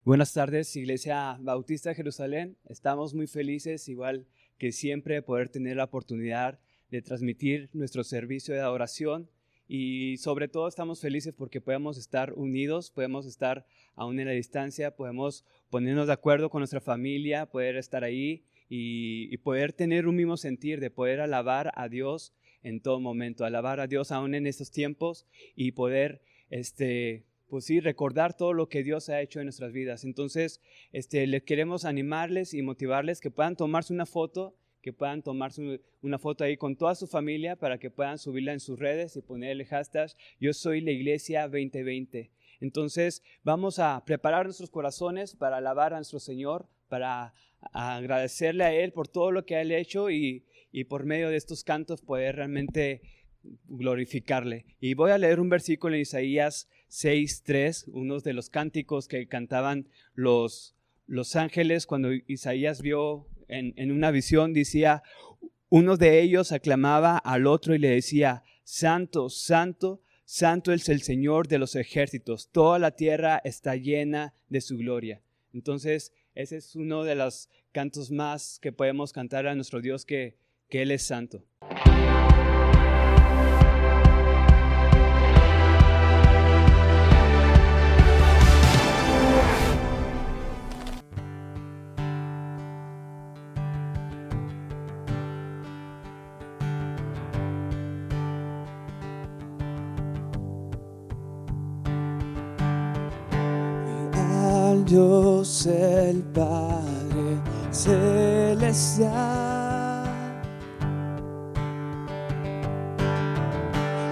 Buenas tardes, Iglesia Bautista Jerusalén. Estamos muy felices, igual que siempre, de poder tener la oportunidad de transmitir nuestro servicio de adoración y sobre todo estamos felices porque podemos estar unidos, podemos estar aún en la distancia, podemos ponernos de acuerdo con nuestra familia, poder estar ahí y poder tener un mismo sentir de poder alabar a Dios en todo momento, alabar a Dios aún en estos tiempos y poder pues sí, recordar todo lo que Dios ha hecho en nuestras vidas. Entonces, les queremos animarles y motivarles que puedan tomarse una foto, que puedan tomarse una foto ahí con toda su familia para que puedan subirla en sus redes y ponerle hashtag Yo soy la Iglesia 2020. Entonces, vamos a preparar nuestros corazones para alabar a nuestro Señor, para agradecerle a Él por todo lo que ha hecho y por medio de estos cantos poder realmente glorificarle. Y voy a leer un versículo en Isaías 6:3, uno de los cánticos que cantaban los ángeles cuando Isaías vio en una visión. Decía, uno de ellos aclamaba al otro y le decía, Santo, Santo, Santo es el Señor de los ejércitos, toda la tierra está llena de su gloria. Entonces, ese es uno de los cantos más que podemos cantar a nuestro Dios, que Él es santo. Dios el Padre Celestial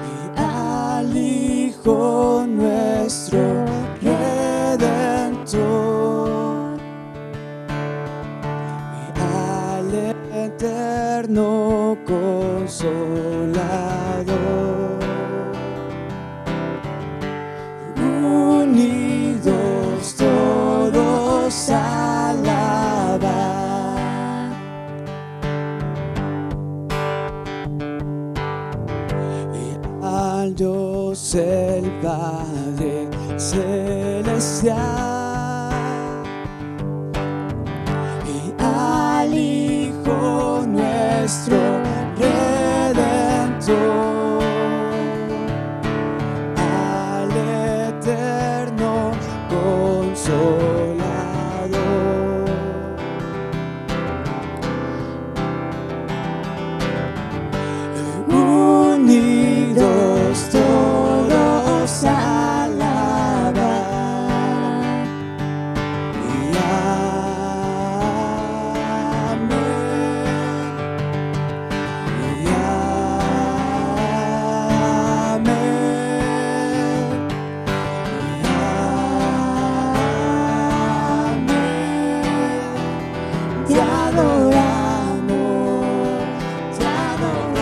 y al Hijo nuestro Redentor y al eterno Consolador. Unidos todos alabar y al Dios el Padre Celestial y al Hijo nuestro Redentor. Unidos todos alabar y amén y amén y amén. Te adoramos, te adoramos.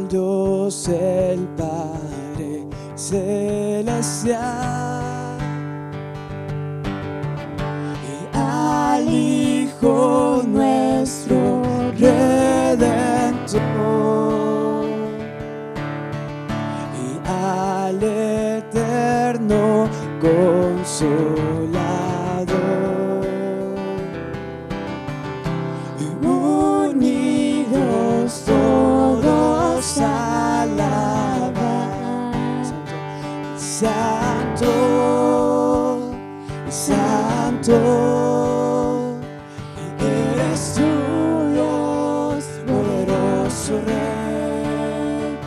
Dios el Padre Celestial y al Hijo nuestro Redentor y al eterno Consolador. Unidos todos alabar, Santo, Santo, eres tú, Dios, poderoso Rey,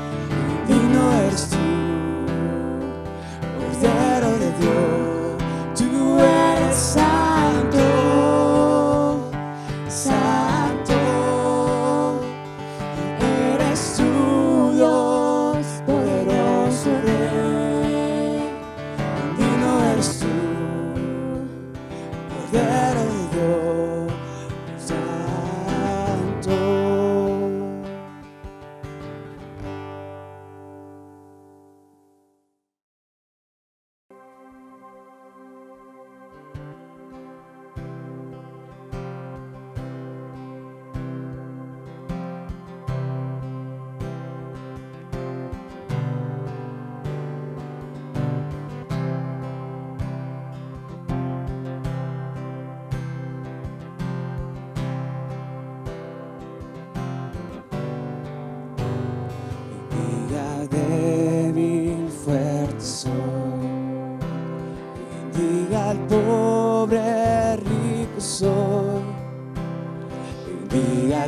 digno eres tú, Cordero de Dios, tú eres santo, santo, eres tú, Dios, poderoso Rey, digno eres tú, Cordero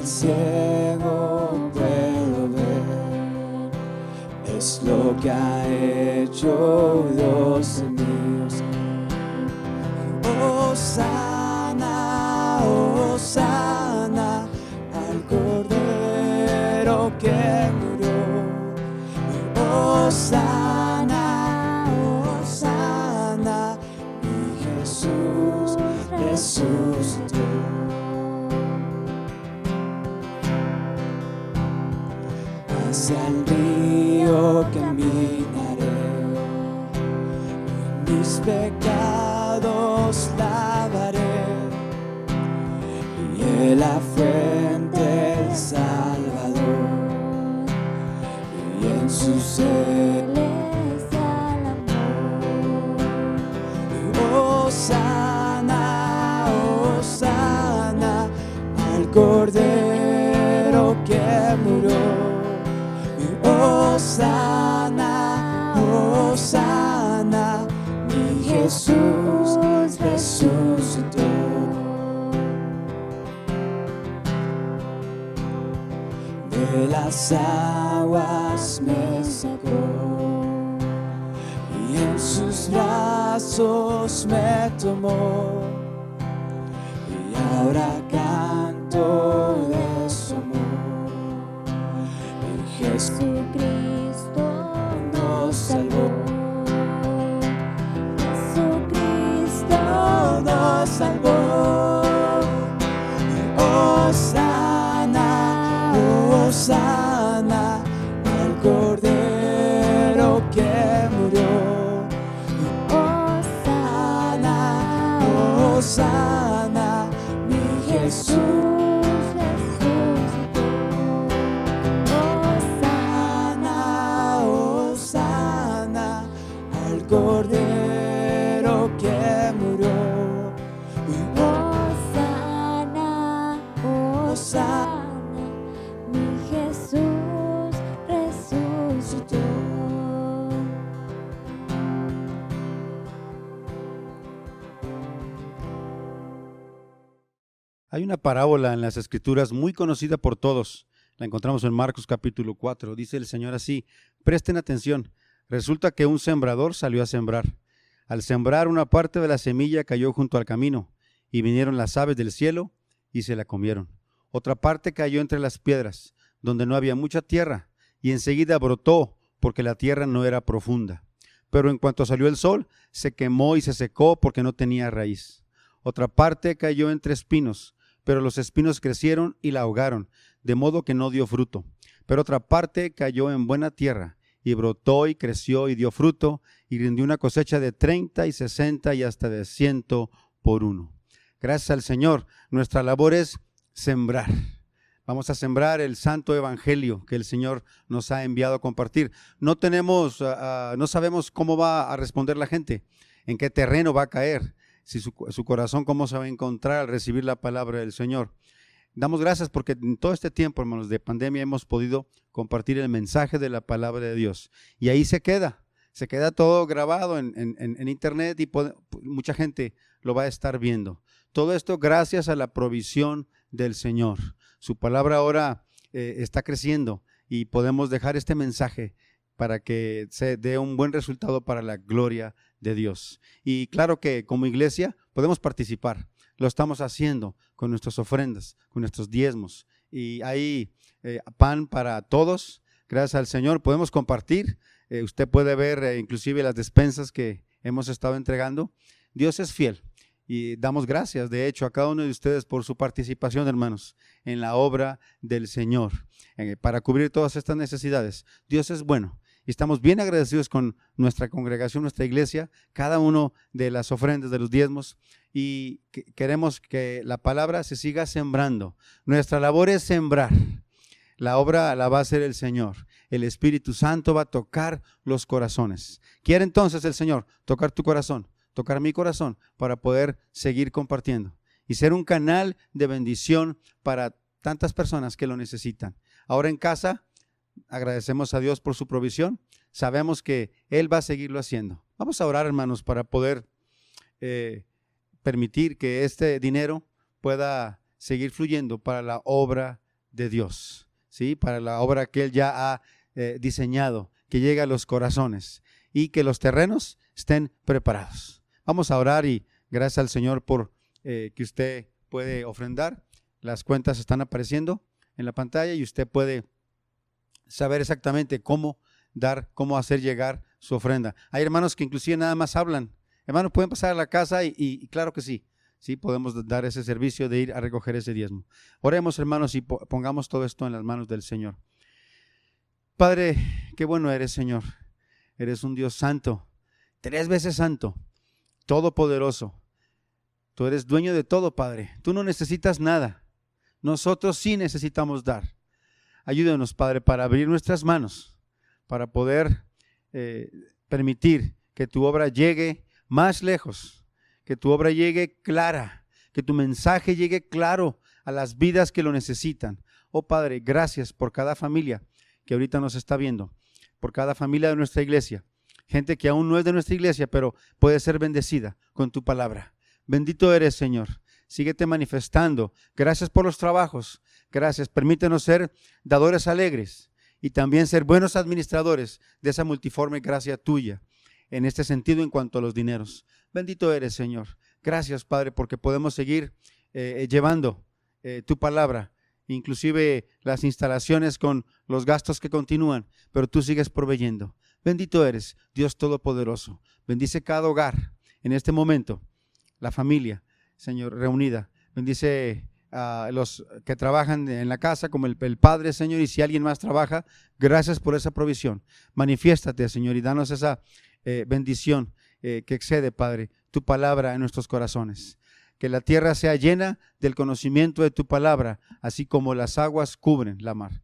ciego puedo ver, es lo que ha hecho Dios en mí. Hosana, hosana al Cordero que murió. Hosana, hosana, mi Jesús resucitó. Hacia el río caminaré, y mis pecados lavaré, y en la fuente del Salvador, y en su celestial amor. Hosana, hosana al Cordero que murió. Hosana, hosana, mi Jesús resucitó. De las aguas me sacó, y en sus brazos me tomó, y ahora canto de su amor. Jesucristo nos salvó. Jesucristo nos salvó. Hosana, hosana al Cordero que murió. Hosana, hosana, mi Jesús resucitó. Cordero que murió. Hosana, hosana, mi Jesús resucitó. Hay una parábola en las Escrituras muy conocida por todos. La encontramos en Marcos capítulo 4. Dice el Señor así: presten atención. Resulta que un sembrador salió a sembrar. Al sembrar, una parte de la semilla cayó junto al camino, y vinieron las aves del cielo y se la comieron. Otra parte cayó entre las piedras, donde no había mucha tierra, y enseguida brotó, porque la tierra no era profunda. Pero en cuanto salió el sol, se quemó y se secó, porque no tenía raíz. Otra parte cayó entre espinos, pero los espinos crecieron y la ahogaron, de modo que no dio fruto. Pero otra parte cayó en buena tierra, y brotó y creció y dio fruto, y rindió una cosecha de 30 y 60 y hasta de 100 por uno. Gracias al Señor, nuestra labor es sembrar. Vamos a sembrar el santo evangelio que el Señor nos ha enviado a compartir. No sabemos cómo va a responder la gente, en qué terreno va a caer, si su corazón cómo se va a encontrar al recibir la palabra del Señor. Damos gracias porque en todo este tiempo, hermanos, de pandemia hemos podido compartir el mensaje de la palabra de Dios. Y ahí se queda todo grabado en internet y mucha gente lo va a estar viendo. Todo esto gracias a la provisión del Señor. Su palabra ahora está creciendo y podemos dejar este mensaje para que se dé un buen resultado para la gloria de Dios. Y claro que como iglesia podemos participar. Lo estamos haciendo con nuestras ofrendas, con nuestros diezmos. Y hay pan para todos. Gracias al Señor podemos compartir. Usted puede ver inclusive las despensas que hemos estado entregando. Dios es fiel y damos gracias, de hecho, a cada uno de ustedes por su participación, hermanos, en la obra del Señor, para cubrir todas estas necesidades. Dios es bueno. Y estamos bien agradecidos con nuestra congregación, nuestra iglesia, cada uno de las ofrendas, de los diezmos, y queremos que la palabra se siga sembrando. Nuestra labor es sembrar. La obra la va a hacer el Señor. El Espíritu Santo va a tocar los corazones. Quiere entonces el Señor tocar tu corazón, tocar mi corazón, para poder seguir compartiendo y ser un canal de bendición para tantas personas que lo necesitan. Ahora en casa, agradecemos a Dios por su provisión. Sabemos que Él va a seguirlo haciendo. Vamos a orar, hermanos, para poder permitir que este dinero pueda seguir fluyendo para la obra de Dios, ¿sí? Para la obra que Él ya ha diseñado, que llegue a los corazones y que los terrenos estén preparados. Vamos a orar y gracias al Señor por que usted puede ofrendar. Las cuentas están apareciendo en la pantalla y usted puede saber exactamente cómo dar, cómo hacer llegar su ofrenda. Hay hermanos que inclusive nada más hablan. Hermanos, pueden pasar a la casa y claro que sí. Sí, podemos dar ese servicio de ir a recoger ese diezmo. Oremos, hermanos, y pongamos todo esto en las manos del Señor. Padre, qué bueno eres, Señor. Eres un Dios santo, 3 veces santo, todopoderoso. Tú eres dueño de todo, Padre. Tú no necesitas nada. Nosotros sí necesitamos dar. Ayúdanos, Padre, para abrir nuestras manos, para poder permitir que tu obra llegue más lejos, que tu obra llegue clara, que tu mensaje llegue claro a las vidas que lo necesitan. Oh Padre, gracias por cada familia que ahorita nos está viendo, por cada familia de nuestra iglesia, gente que aún no es de nuestra iglesia, pero puede ser bendecida con tu palabra. Bendito eres, Señor. Síguete manifestando. Gracias por los trabajos. Gracias. Permítenos ser dadores alegres y también ser buenos administradores de esa multiforme gracia tuya en este sentido en cuanto a los dineros. Bendito eres, Señor. Gracias, Padre, porque podemos seguir llevando tu palabra, inclusive las instalaciones con los gastos que continúan, pero tú sigues proveyendo. Bendito eres, Dios Todopoderoso. Bendice cada hogar en este momento, la familia, Señor, reunida. Bendice a los que trabajan en la casa como el Padre, Señor, y si alguien más trabaja, gracias por esa provisión. Manifiéstate, Señor, y danos esa bendición que excede, Padre, tu palabra en nuestros corazones. Que la tierra sea llena del conocimiento de tu palabra, así como las aguas cubren la mar.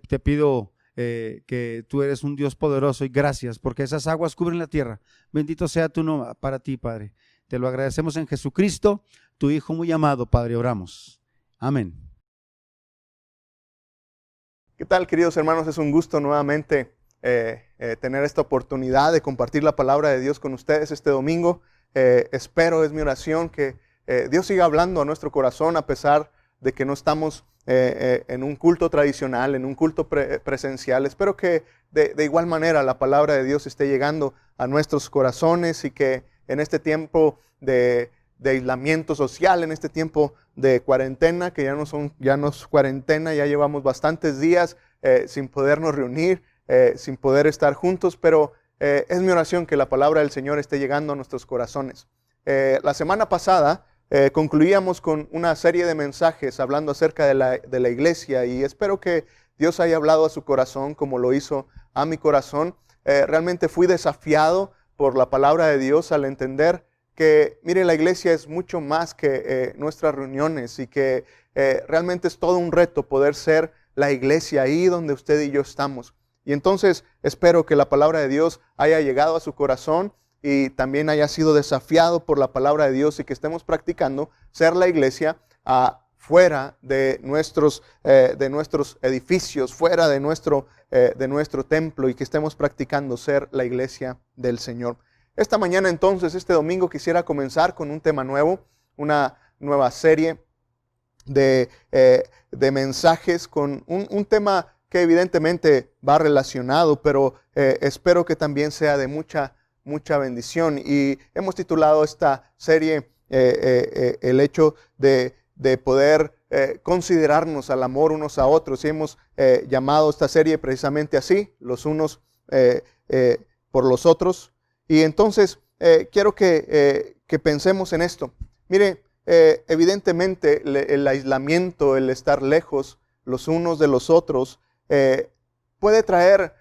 Te pido que tú eres un Dios poderoso y gracias porque esas aguas cubren la tierra. Bendito sea tu nombre para ti, Padre. Te lo agradecemos en Jesucristo, tu Hijo muy amado, Padre, oramos. Amén. ¿Qué tal, queridos hermanos? Es un gusto nuevamente tener esta oportunidad de compartir la palabra de Dios con ustedes este domingo. Espero, es mi oración, que Dios siga hablando a nuestro corazón a pesar de que no estamos en un culto tradicional, en un culto presencial. Espero que de igual manera la palabra de Dios esté llegando a nuestros corazones y que en este tiempo de aislamiento social, en este tiempo de cuarentena, que ya no es cuarentena, ya llevamos bastantes días sin podernos reunir, sin poder estar juntos, pero es mi oración que la palabra del Señor esté llegando a nuestros corazones. La semana pasada concluíamos con una serie de mensajes hablando acerca de la iglesia y espero que Dios haya hablado a su corazón como lo hizo a mi corazón. Realmente fui desafiado por la palabra de Dios al entender que, mire, la iglesia es mucho más que nuestras reuniones y que realmente es todo un reto poder ser la iglesia ahí donde usted y yo estamos. Y entonces espero que la palabra de Dios haya llegado a su corazón y también haya sido desafiado por la palabra de Dios y que estemos practicando ser la iglesia fuera de nuestros edificios, fuera de nuestro templo y que estemos practicando ser la iglesia del Señor. Esta mañana entonces, este domingo, quisiera comenzar con un tema nuevo, una nueva serie de mensajes con un tema que evidentemente va relacionado, pero espero que también sea de mucha bendición. Y hemos titulado esta serie el hecho de poder considerarnos al amor unos a otros. Y hemos llamado esta serie precisamente así, los unos por los otros. Y entonces quiero que pensemos en esto. Mire, evidentemente el aislamiento, el estar lejos los unos de los otros, puede traer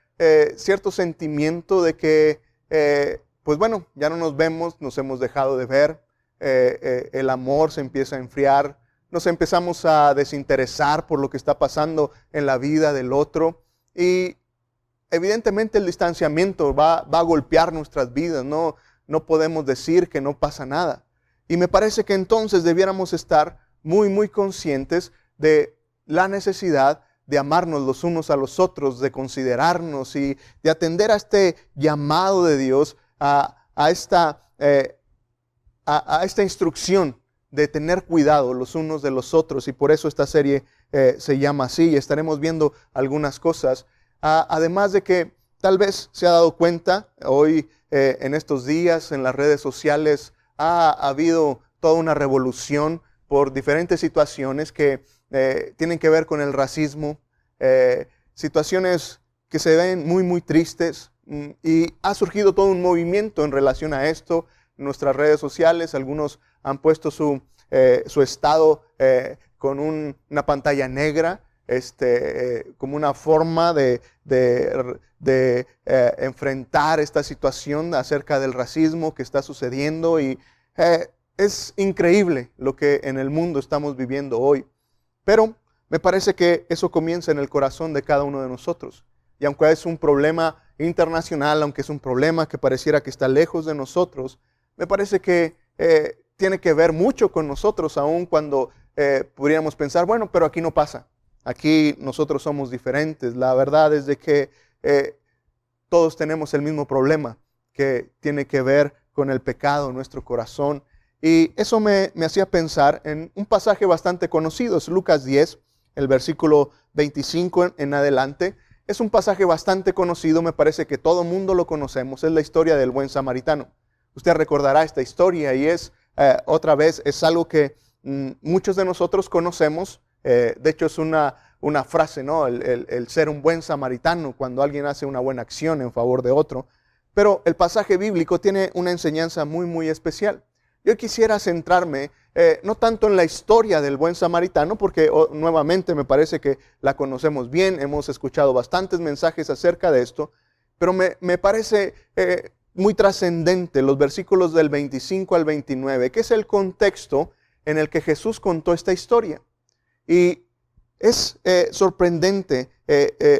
cierto sentimiento de que, pues bueno, ya no nos vemos, nos hemos dejado de ver, el amor se empieza a enfriar, nos empezamos a desinteresar por lo que está pasando en la vida del otro y evidentemente el distanciamiento va a golpear nuestras vidas, no podemos decir que no pasa nada. Y me parece que entonces debiéramos estar muy conscientes de la necesidad de amarnos los unos a los otros, de considerarnos y de atender a este llamado de Dios, a esta instrucción de tener cuidado los unos de los otros. Y por eso esta serie se llama así, y estaremos viendo algunas cosas. Además de que tal vez se ha dado cuenta hoy, en estos días, en las redes sociales, ha habido toda una revolución por diferentes situaciones que tienen que ver con el racismo, situaciones que se ven muy, muy tristes, y ha surgido todo un movimiento en relación a esto. En nuestras redes sociales, algunos han puesto su estado con una pantalla negra, como una forma de enfrentar esta situación acerca del racismo que está sucediendo, y es increíble lo que en el mundo estamos viviendo hoy. Pero me parece que eso comienza en el corazón de cada uno de nosotros. Y aunque es un problema internacional, aunque es un problema que pareciera que está lejos de nosotros, me parece que tiene que ver mucho con nosotros, aun cuando podríamos pensar, bueno, pero aquí no pasa. Aquí nosotros somos diferentes. La verdad es de que todos tenemos el mismo problema que tiene que ver con el pecado en nuestro corazón. Y eso me hacía pensar en un pasaje bastante conocido, es Lucas 10, el versículo 25 en adelante. Es un pasaje bastante conocido, me parece que todo mundo lo conocemos, es la historia del buen samaritano. Usted recordará esta historia y otra vez, es algo que muchos de nosotros conocemos. De hecho, es una frase, ¿no? El ser un buen samaritano, cuando alguien hace una buena acción en favor de otro. Pero el pasaje bíblico tiene una enseñanza muy, muy especial. Yo quisiera centrarme no tanto en la historia del buen samaritano, porque nuevamente me parece que la conocemos bien, hemos escuchado bastantes mensajes acerca de esto, pero me parece muy trascendente los versículos del 25 al 29, que es el contexto en el que Jesús contó esta historia. Y es sorprendente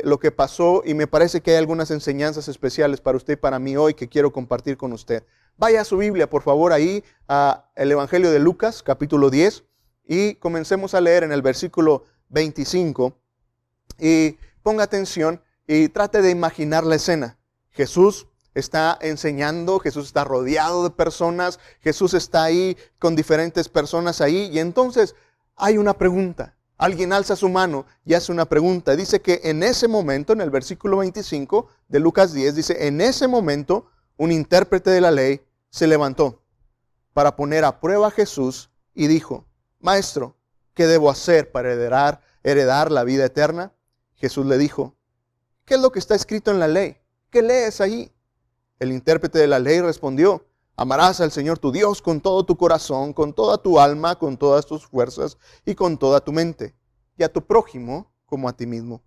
lo que pasó, y me parece que hay algunas enseñanzas especiales para usted y para mí hoy que quiero compartir con usted. Vaya a su Biblia, por favor, ahí a el Evangelio de Lucas, capítulo 10, y comencemos a leer en el versículo 25. Y ponga atención y trate de imaginar la escena. Jesús está enseñando, Jesús está rodeado de personas, Jesús está ahí con diferentes personas ahí, y entonces hay una pregunta. Alguien alza su mano y hace una pregunta. Dice que en ese momento, en el versículo 25 de Lucas 10, dice, en ese momento un intérprete de la ley se levantó para poner a prueba a Jesús y dijo, Maestro, ¿qué debo hacer para heredar la vida eterna? Jesús le dijo, ¿qué es lo que está escrito en la ley? ¿Qué lees ahí? El intérprete de la ley respondió, amarás al Señor tu Dios con todo tu corazón, con toda tu alma, con todas tus fuerzas y con toda tu mente, y a tu prójimo como a ti mismo.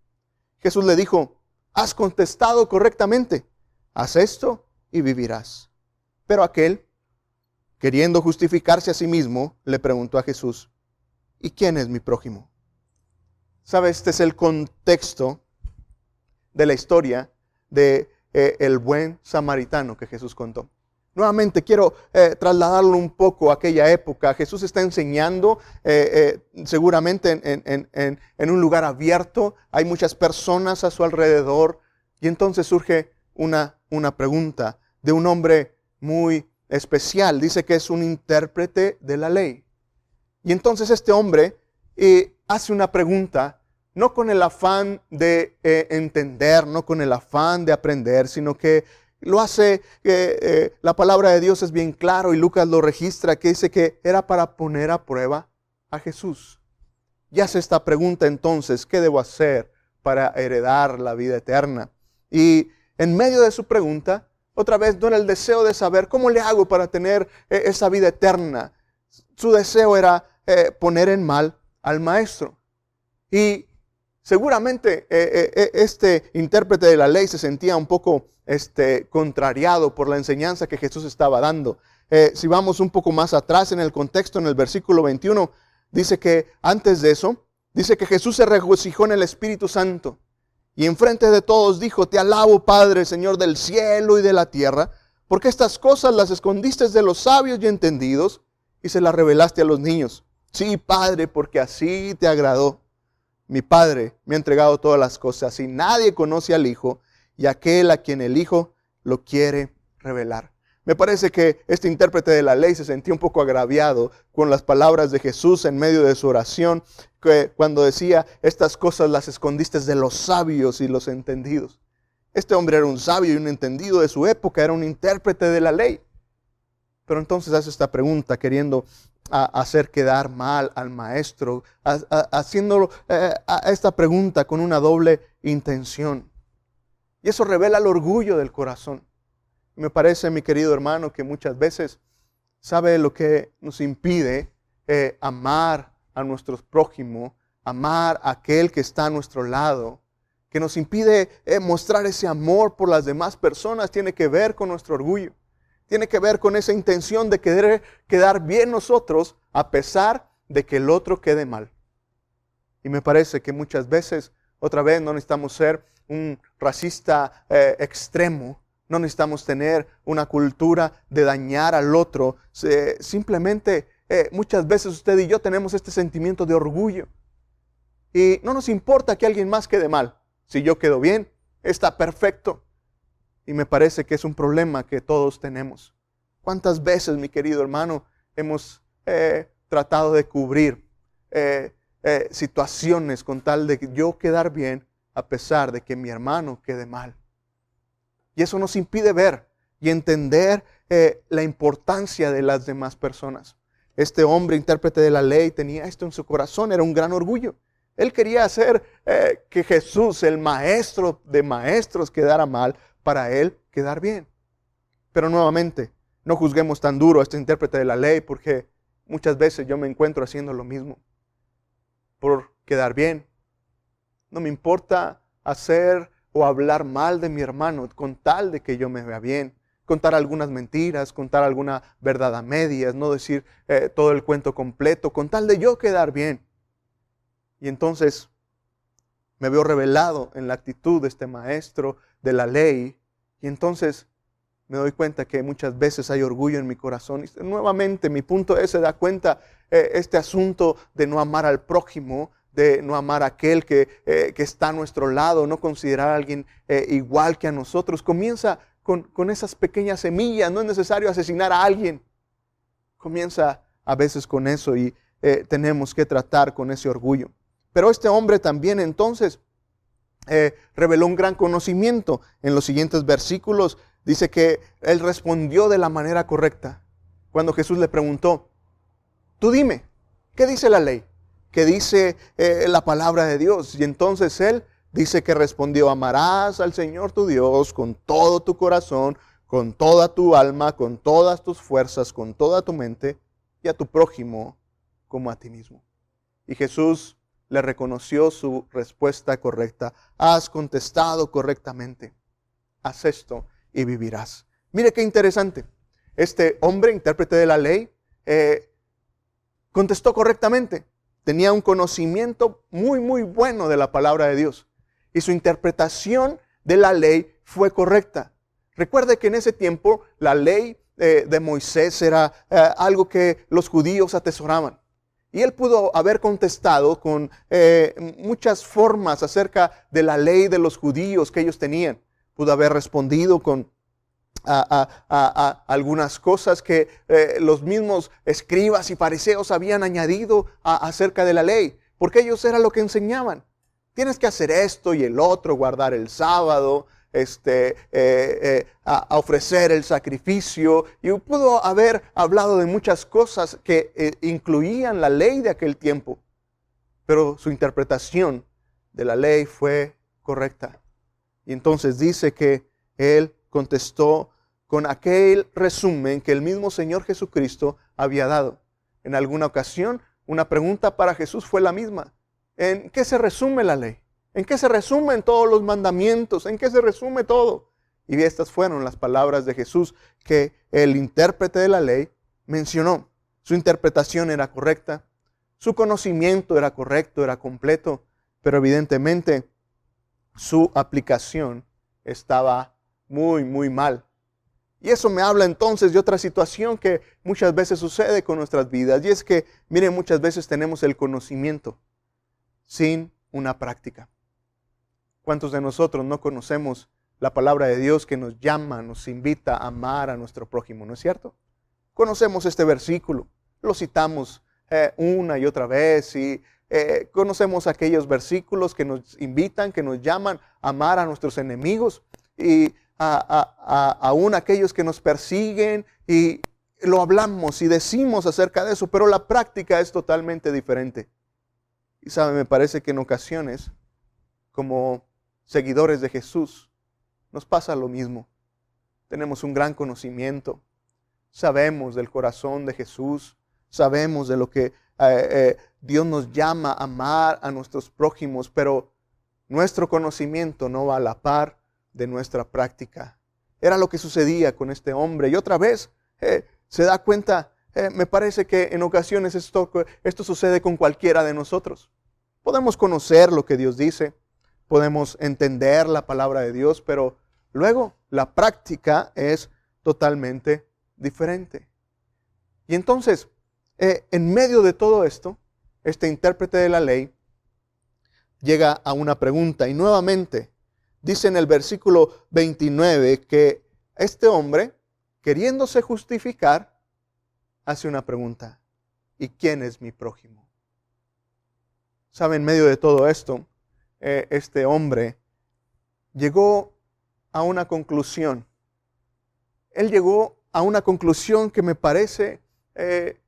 Jesús le dijo, has contestado correctamente, haz esto y vivirás. Pero aquel, queriendo justificarse a sí mismo, le preguntó a Jesús, ¿y quién es mi prójimo? ¿Sabe? Este es el contexto de la historia de el buen samaritano que Jesús contó. Nuevamente quiero trasladarlo un poco a aquella época. Jesús está enseñando seguramente en un lugar abierto. Hay muchas personas a su alrededor. Y entonces surge una pregunta de un hombre muy especial. Dice que es un intérprete de la ley. Y entonces este hombre hace una pregunta, no con el afán de entender, no con el afán de aprender, sino que lo hace, la palabra de Dios es bien claro y Lucas lo registra, que dice que era para poner a prueba a Jesús. Y hace esta pregunta entonces, ¿qué debo hacer para heredar la vida eterna? Y en medio de su pregunta, otra vez no era el deseo de saber cómo le hago para tener esa vida eterna. Su deseo era poner en mal al maestro. Y seguramente este intérprete de la ley se sentía un poco contrariado por la enseñanza que Jesús estaba dando. Si vamos un poco más atrás en el contexto, en el versículo 21, dice que antes de eso, dice que Jesús se regocijó en el Espíritu Santo y enfrente de todos dijo, te alabo Padre, Señor del cielo y de la tierra, porque estas cosas las escondiste de los sabios y entendidos y se las revelaste a los niños. Sí, Padre, porque así te agradó. Mi Padre me ha entregado todas las cosas y nadie conoce al Hijo y aquel a quien el Hijo lo quiere revelar. Me parece que este intérprete de la ley se sentía un poco agraviado con las palabras de Jesús en medio de su oración, cuando decía, estas cosas las escondiste de los sabios y los entendidos. Este hombre era un sabio y un entendido de su época, era un intérprete de la ley. Pero entonces hace esta pregunta queriendo hacer quedar mal al maestro, haciendo esta pregunta con una doble intención. Y eso revela el orgullo del corazón. Me parece, mi querido hermano, que muchas veces, ¿sabe lo que nos impide amar a nuestro prójimo, amar a aquel que está a nuestro lado? Que nos impide mostrar ese amor por las demás personas, tiene que ver con nuestro orgullo. Tiene que ver con esa intención de querer quedar bien nosotros a pesar de que el otro quede mal. Y me parece que muchas veces, otra vez, no necesitamos ser un racista extremo. No necesitamos tener una cultura de dañar al otro. Simplemente muchas veces usted y yo tenemos este sentimiento de orgullo. Y no nos importa que alguien más quede mal. Si yo quedo bien, está perfecto. Y me parece que es un problema que todos tenemos. ¿Cuántas veces, mi querido hermano, hemos tratado de cubrir situaciones con tal de yo quedar bien a pesar de que mi hermano quede mal? Y eso nos impide ver y entender la importancia de las demás personas. Este hombre, intérprete de la ley, tenía esto en su corazón, era un gran orgullo. Él quería hacer que Jesús, el maestro de maestros, quedara mal para él quedar bien. Pero nuevamente, no juzguemos tan duro a este intérprete de la ley, porque muchas veces yo me encuentro haciendo lo mismo por quedar bien. No me importa hacer o hablar mal de mi hermano con tal de que yo me vea bien, contar algunas mentiras, contar alguna verdad a medias, no decir todo el cuento completo, con tal de yo quedar bien. Y entonces me veo revelado en la actitud de este maestro de la ley, y entonces me doy cuenta que muchas veces hay orgullo en mi corazón. Y nuevamente mi punto es, se da cuenta este asunto de no amar al prójimo, de no amar a aquel que está a nuestro lado, no considerar a alguien igual que a nosotros. Comienza con esas pequeñas semillas, no es necesario asesinar a alguien. Comienza a veces con eso y tenemos que tratar con ese orgullo. Pero este hombre también entonces reveló un gran conocimiento. En los siguientes versículos dice que él respondió de la manera correcta. Cuando Jesús le preguntó, tú dime, ¿qué dice la ley? ¿Qué dice la palabra de Dios? Y entonces él dice que respondió, amarás al Señor tu Dios con todo tu corazón, con toda tu alma, con todas tus fuerzas, con toda tu mente, y a tu prójimo como a ti mismo. Y Jesús le reconoció su respuesta correcta. Has contestado correctamente. Haz esto y vivirás. Mire qué interesante. Este hombre, intérprete de la ley, contestó correctamente. Tenía un conocimiento muy, muy bueno de la palabra de Dios. Y su interpretación de la ley fue correcta. Recuerde que en ese tiempo la ley de Moisés era algo que los judíos atesoraban. Y él pudo haber contestado con muchas formas acerca de la ley de los judíos que ellos tenían. Pudo haber respondido con algunas cosas que los mismos escribas y fariseos habían añadido acerca de la ley. Porque ellos era lo que enseñaban. Tienes que hacer esto y el otro, guardar el sábado, a ofrecer el sacrificio, y pudo haber hablado de muchas cosas que incluían la ley de aquel tiempo, pero su interpretación de la ley fue correcta. Y entonces dice que él contestó con aquel resumen que el mismo Señor Jesucristo había dado. En alguna ocasión, una pregunta para Jesús fue la misma: ¿en qué se resume la ley? ¿En qué se resumen todos los mandamientos? ¿En qué se resume todo? Y estas fueron las palabras de Jesús que el intérprete de la ley mencionó. Su interpretación era correcta, su conocimiento era correcto, era completo, pero evidentemente su aplicación estaba muy, muy mal. Y eso me habla entonces de otra situación que muchas veces sucede con nuestras vidas. Y es que, miren, muchas veces tenemos el conocimiento sin una práctica. ¿Cuántos de nosotros no conocemos la palabra de Dios que nos llama, nos invita a amar a nuestro prójimo, ¿no es cierto? Conocemos este versículo, lo citamos una y otra vez y conocemos aquellos versículos que nos invitan, que nos llaman a amar a nuestros enemigos y aún aquellos que nos persiguen, y lo hablamos y decimos acerca de eso, pero la práctica es totalmente diferente. Y sabe, me parece que en ocasiones, como seguidores de Jesús, nos pasa lo mismo. Tenemos un gran conocimiento, sabemos del corazón de Jesús, sabemos de lo que Dios nos llama a amar a nuestros prójimos, pero nuestro conocimiento no va a la par de nuestra práctica. Era lo que sucedía con este hombre. Y otra vez se da cuenta, me parece que en ocasiones esto sucede con cualquiera de nosotros. Podemos conocer lo que Dios dice, podemos entender la palabra de Dios, pero luego la práctica es totalmente diferente. Y entonces, en medio de todo esto, este intérprete de la ley llega a una pregunta, y nuevamente dice en el versículo 29 que este hombre, queriéndose justificar, hace una pregunta: ¿y quién es mi prójimo? ¿Sabe? En medio de todo esto, este hombre llegó a una conclusión. Él llegó a una conclusión que me parece que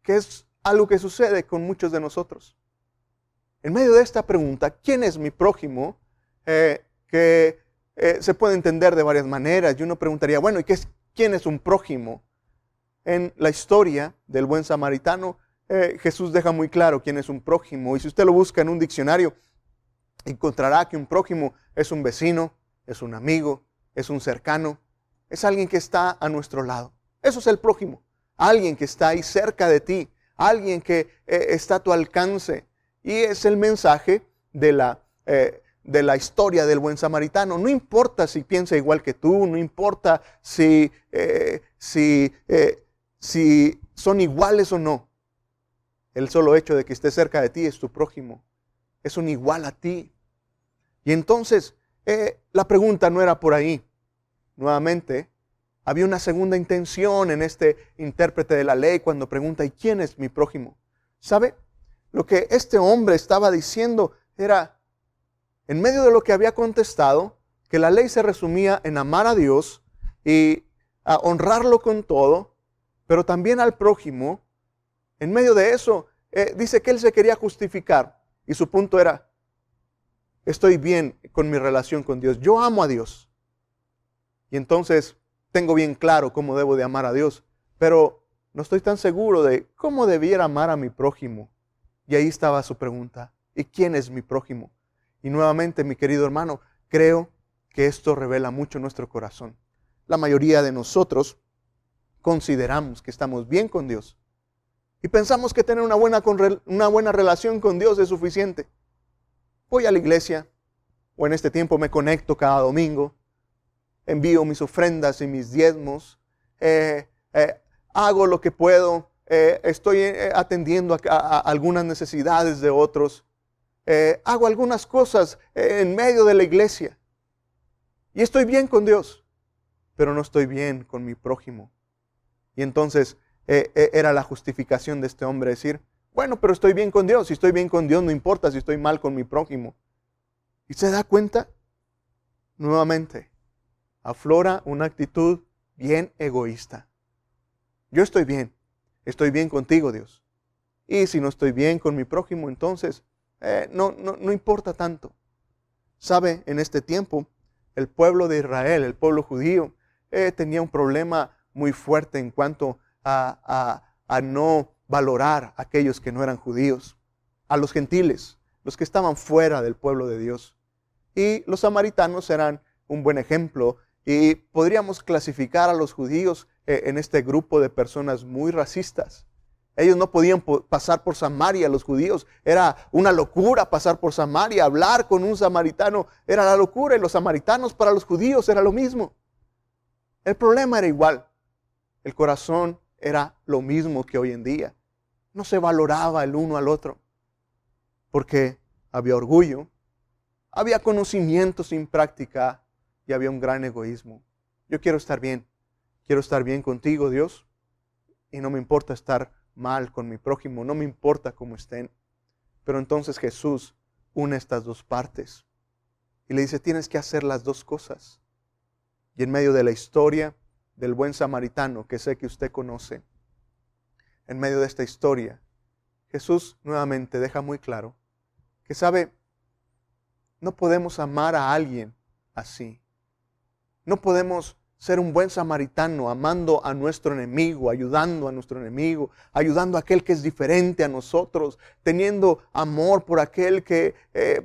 es algo que sucede con muchos de nosotros. En medio de esta pregunta, ¿quién es mi prójimo? Que se puede entender de varias maneras. Y uno preguntaría, bueno, ¿y quién es un prójimo? En la historia del buen samaritano, Jesús deja muy claro quién es un prójimo. Y si usted lo busca en un diccionario, encontrará que un prójimo es un vecino, es un amigo, es un cercano, es alguien que está a nuestro lado. Eso es el prójimo. Alguien que está ahí cerca de ti, alguien que está a tu alcance. Y es el mensaje de la historia del buen samaritano. No importa si piensa igual que tú, no importa si son iguales o no. El solo hecho de que esté cerca de ti es tu prójimo. Es un igual a ti. Y entonces, la pregunta no era por ahí. Nuevamente, había una segunda intención en este intérprete de la ley cuando pregunta, ¿y quién es mi prójimo? ¿Sabe? Lo que este hombre estaba diciendo era, en medio de lo que había contestado, que la ley se resumía en amar a Dios y a honrarlo con todo, pero también al prójimo. En medio de eso, dice que él se quería justificar y su punto era, estoy bien con mi relación con Dios, yo amo a Dios. Y entonces tengo bien claro cómo debo de amar a Dios, pero no estoy tan seguro de cómo debiera amar a mi prójimo. Y ahí estaba su pregunta, ¿y quién es mi prójimo? Y nuevamente, mi querido hermano, creo que esto revela mucho nuestro corazón. La mayoría de nosotros consideramos que estamos bien con Dios y pensamos que tener una buena relación con Dios es suficiente. Voy a la iglesia, o en este tiempo me conecto cada domingo, envío mis ofrendas y mis diezmos, hago lo que puedo, estoy atendiendo a algunas necesidades de otros, hago algunas cosas en medio de la iglesia y estoy bien con Dios, pero no estoy bien con mi prójimo. Y entonces era la justificación de este hombre decir, bueno, pero estoy bien con Dios. Si estoy bien con Dios, no importa si estoy mal con mi prójimo. ¿Y se da cuenta? Nuevamente, aflora una actitud bien egoísta. Yo estoy bien contigo, Dios. Y si no estoy bien con mi prójimo, entonces no importa tanto. ¿Sabe? En este tiempo, el pueblo de Israel, el pueblo judío, tenía un problema muy fuerte en cuanto a no valorar a aquellos que no eran judíos, a los gentiles, los que estaban fuera del pueblo de Dios. Y los samaritanos eran un buen ejemplo y podríamos clasificar a los judíos en este grupo de personas muy racistas. Ellos no podían pasar por Samaria, los judíos. Era una locura pasar por Samaria, hablar con un samaritano era la locura, y los samaritanos para los judíos era lo mismo. El problema era igual. El corazón era lo mismo que hoy en día. No se valoraba el uno al otro, porque había orgullo, había conocimiento sin práctica, y había un gran egoísmo. Yo quiero estar bien contigo, Dios, y no me importa estar mal con mi prójimo, no me importa cómo estén. Pero entonces Jesús une estas dos partes y le dice, tienes que hacer las dos cosas. Y en medio de la historia del buen samaritano, que sé que usted conoce, en medio de esta historia, Jesús nuevamente deja muy claro que sabe, no podemos amar a alguien así. No podemos ser un buen samaritano amando a nuestro enemigo, ayudando a nuestro enemigo, ayudando a aquel que es diferente a nosotros, teniendo amor por aquel que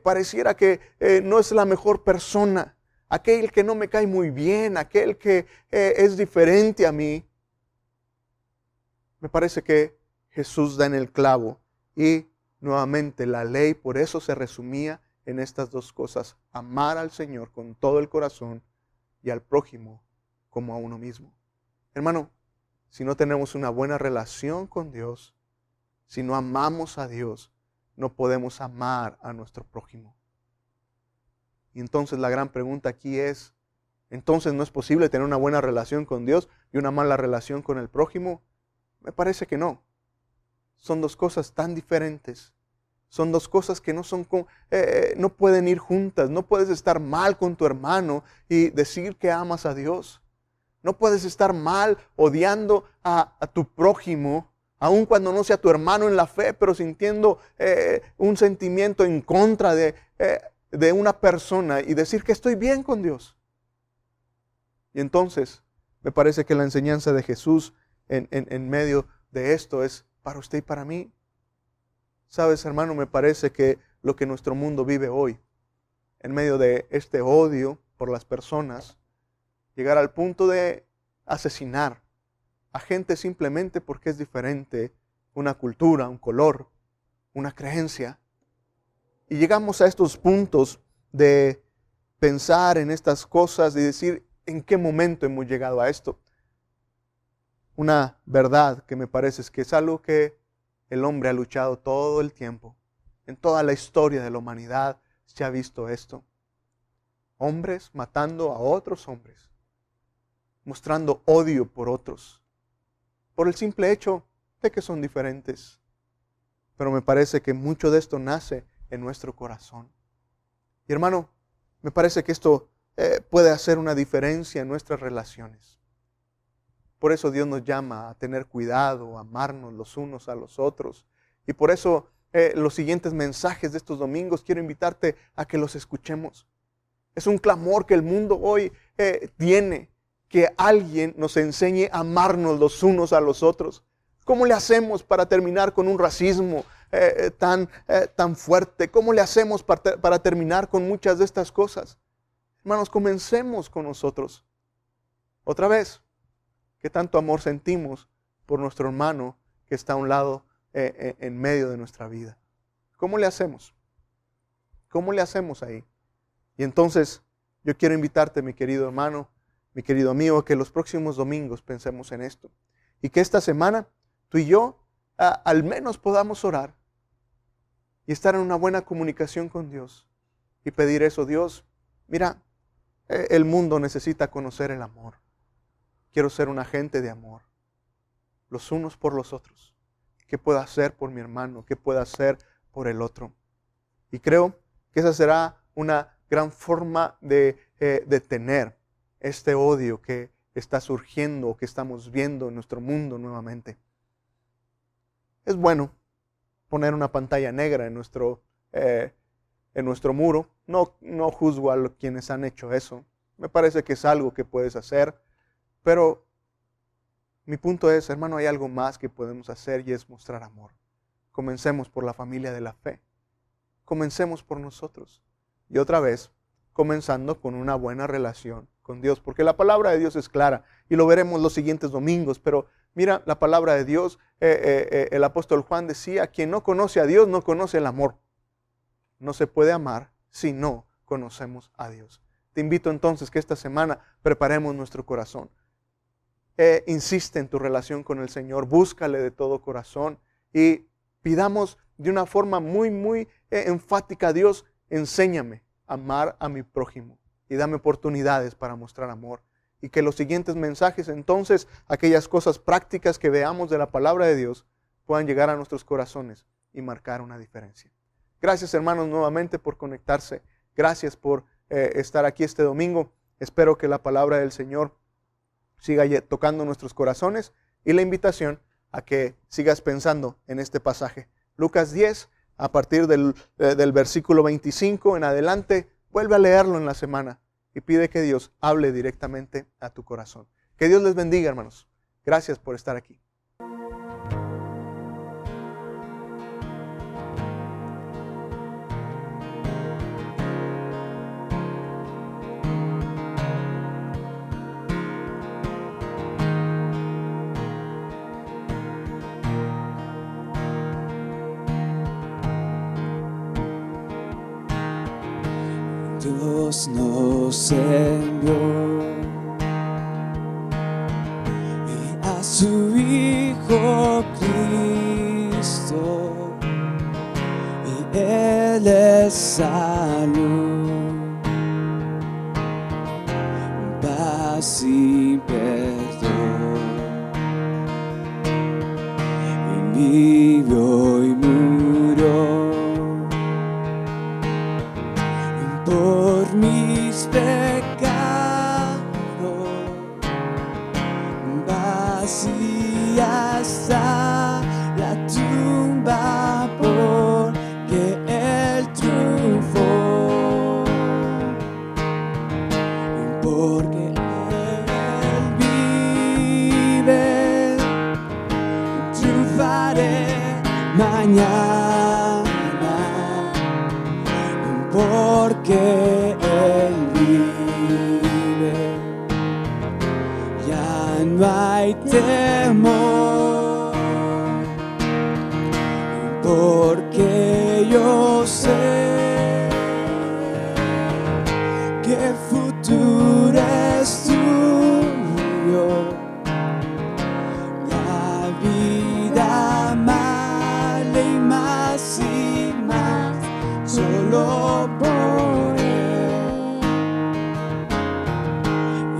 pareciera que no es la mejor persona, aquel que no me cae muy bien, aquel que es diferente a mí. Me parece que Jesús da en el clavo y nuevamente la ley por eso se resumía en estas dos cosas: amar al Señor con todo el corazón y al prójimo como a uno mismo. Hermano, si no tenemos una buena relación con Dios, si no amamos a Dios, no podemos amar a nuestro prójimo. Y entonces la gran pregunta aquí es, ¿entonces no es posible tener una buena relación con Dios y una mala relación con el prójimo? Me parece que no. Son dos cosas tan diferentes. Son dos cosas que no pueden ir juntas. No puedes estar mal con tu hermano y decir que amas a Dios. No puedes estar mal odiando a tu prójimo, aun cuando no sea tu hermano en la fe, pero sintiendo un sentimiento en contra de una persona y decir que estoy bien con Dios. Y entonces me parece que la enseñanza de Jesús en medio de esto es para usted y para mí. Sabes, hermano, me parece que lo que nuestro mundo vive hoy, en medio de este odio por las personas, llegar al punto de asesinar a gente simplemente porque es diferente una cultura, un color, una creencia. Y llegamos a estos puntos de pensar en estas cosas y decir, ¿en qué momento hemos llegado a esto? Una verdad que me parece es que es algo que el hombre ha luchado todo el tiempo. En toda la historia de la humanidad se ha visto esto. Hombres matando a otros hombres, mostrando odio por otros, por el simple hecho de que son diferentes. Pero me parece que mucho de esto nace en nuestro corazón. Y hermano, me parece que esto puede hacer una diferencia en nuestras relaciones. Por eso Dios nos llama a tener cuidado, a amarnos los unos a los otros. Y por eso los siguientes mensajes de estos domingos quiero invitarte a que los escuchemos. Es un clamor que el mundo hoy tiene, que alguien nos enseñe a amarnos los unos a los otros. ¿Cómo le hacemos para terminar con un racismo tan fuerte? ¿Cómo le hacemos para terminar con muchas de estas cosas? Hermanos, comencemos con nosotros. Otra vez, ¿qué tanto amor sentimos por nuestro hermano que está a un lado en medio de nuestra vida? ¿Cómo le hacemos? ¿Cómo le hacemos ahí? Y entonces yo quiero invitarte, mi querido hermano, mi querido amigo, que los próximos domingos pensemos en esto. Y que esta semana tú y yo al menos podamos orar y estar en una buena comunicación con Dios. Y pedir eso: Dios, mira, el mundo necesita conocer el amor. Quiero ser un agente de amor, los unos por los otros. ¿Qué puedo hacer por mi hermano? ¿Qué puedo hacer por el otro? Y creo que esa será una gran forma de detener este odio que está surgiendo o que estamos viendo en nuestro mundo nuevamente. Es bueno poner una pantalla negra en nuestro muro. No juzgo a quienes han hecho eso. Me parece que es algo que puedes hacer. Pero mi punto es, hermano, hay algo más que podemos hacer y es mostrar amor. Comencemos por la familia de la fe. Comencemos por nosotros. Y otra vez, comenzando con una buena relación con Dios. Porque la palabra de Dios es clara y lo veremos los siguientes domingos. Pero mira, la palabra de Dios, el apóstol Juan decía, quien no conoce a Dios no conoce el amor. No se puede amar si no conocemos a Dios. Te invito entonces que esta semana preparemos nuestro corazón. Insiste en tu relación con el Señor, búscale de todo corazón y pidamos de una forma muy enfática a Dios: enséñame a amar a mi prójimo. y dame oportunidades para mostrar amor. Y que los siguientes mensajes, entonces, aquellas cosas prácticas que veamos de la palabra de Dios, puedan llegar a nuestros corazones y marcar una diferencia. Gracias, hermanos, nuevamente por conectarse. Gracias por estar aquí este domingo. Espero que la palabra del Señor siga tocando nuestros corazones y la invitación a que sigas pensando en este pasaje. Lucas 10, a partir del versículo 25 en adelante, vuelve a leerlo en la semana y pide que Dios hable directamente a tu corazón. Que Dios les bendiga, hermanos. Gracias por estar aquí. Dios nos envió y a su Hijo Cristo, y Él es salud, paz y perdón, y vivió y murió por mis pecados. Vacía está la tumba porque Él triunfó, porque Él vive. Triunfaré mañana, porque Él vive. Ya no hay temor, porque yo sé que el futuro es tuyo. La vida mala y más, solo por Él.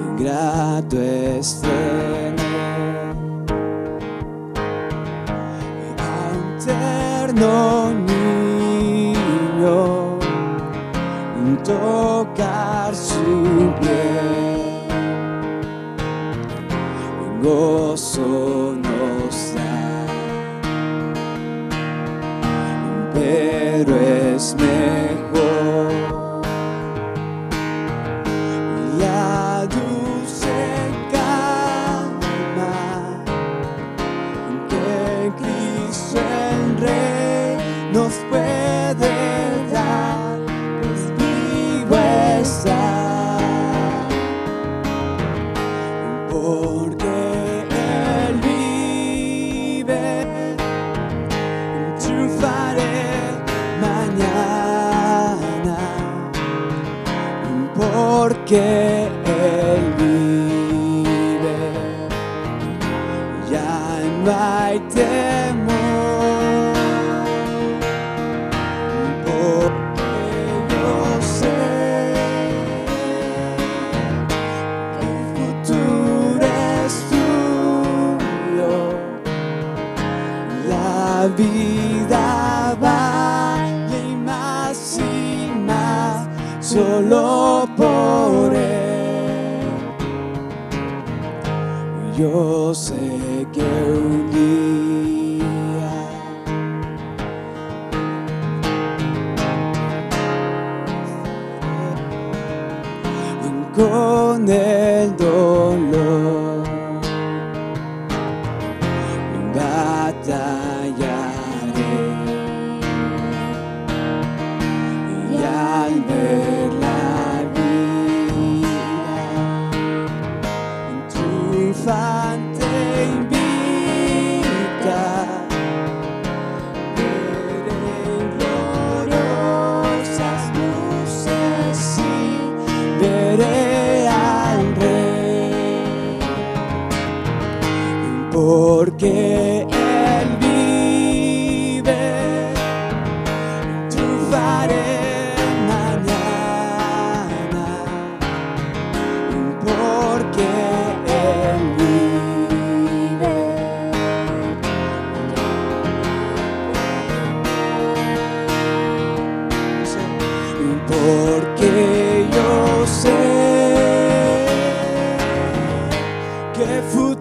Ingrato es tener a un terno niño, tocar su piel. Gozo nos da, pero es mejor la dulce calma que Cristo el Rey nos puede dar, pues vivo está, porque Él vive. Triunfaré mañana, porque Él vive. Ya no hay temor, porque yo sé que el futuro es tuyo. La vida vale y más, solo por Él. Yo sé que un día con el dolor batallaré, y al ver la vida triunfante invita, veré gloriosas luces y veré al Rey, porque Él vive. Triunfaré mañana, que